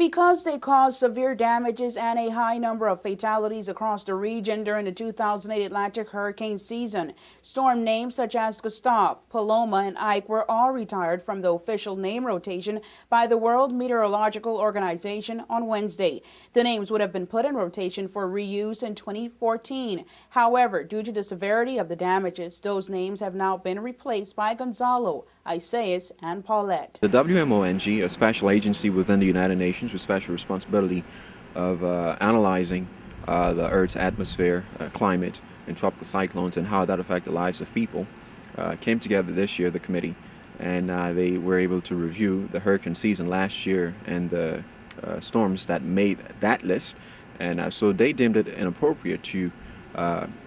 Because they caused severe damages and a high number of fatalities across the region during the 2008 Atlantic hurricane season. Storm names such as Gustav, Paloma, and Ike were all retired from the official name rotation by the World Meteorological Organization on Wednesday. The names would have been put in rotation for reuse in 2014. However, due to the severity of the damages, those names have now been replaced by Gonzalo, Isaias, and Paulette. The WMO, a special agency within the United Nations with special responsibility of analyzing the Earth's atmosphere, climate, and tropical cyclones and how that affect the lives of people, came together this year, the committee, and they were able to review the hurricane season last year and the storms that made that list. And so they deemed it inappropriate to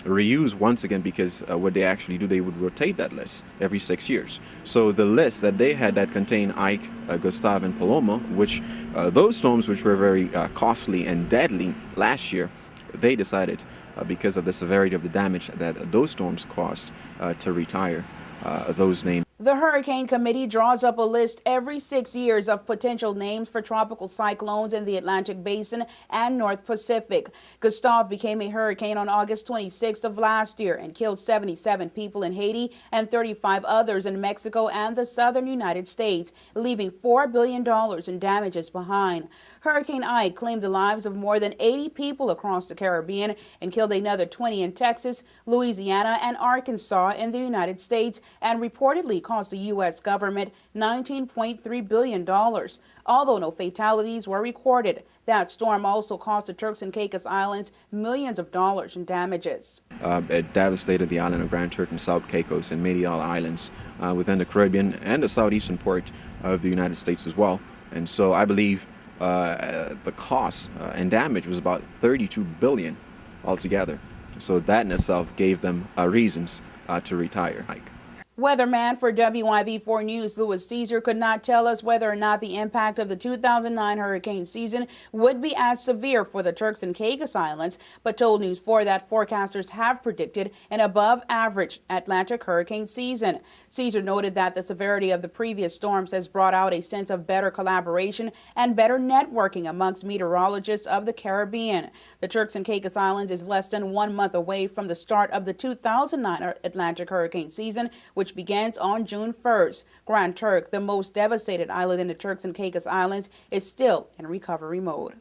reuse once again, because what they actually do, they would rotate that list every 6 years. So the list that they had that contained Ike, Gustav, and Paloma, which those storms which were very costly and deadly last year, they decided because of the severity of the damage that those storms caused to retire those names. The Hurricane Committee draws up a list every 6 years of potential names for tropical cyclones in the Atlantic Basin and North Pacific. Gustav became a hurricane on August 26th of last year and killed 77 people in Haiti and 35 others in Mexico and the southern United States, leaving $4 billion in damages behind. Hurricane Ike claimed the lives of more than 80 people across the Caribbean and killed another 20 in Texas, Louisiana, and Arkansas in the United States, and reportedly cost the U.S. government $19.3 billion. Although no fatalities were recorded, that storm also cost the Turks and Caicos Islands millions of dollars in damages. It devastated the island of Grand Turk and South Caicos and Medial Islands within the Caribbean and the southeastern part of the United States as well. And so I believe the cost and damage was about $32 billion altogether. So that in itself gave them reasons to retire Ike. Weatherman for WYV4 News, Louis Caesar, could not tell us whether or not the impact of the 2009 hurricane season would be as severe for the Turks and Caicos Islands, but told News 4 that forecasters have predicted an above-average Atlantic hurricane season. Caesar noted that the severity of the previous storms has brought out a sense of better collaboration and better networking amongst meteorologists of the Caribbean. The Turks and Caicos Islands is less than 1 month away from the start of the 2009 Atlantic hurricane season, which begins on June 1st. Grand Turk, the most devastated island in the Turks and Caicos Islands, is still in recovery mode.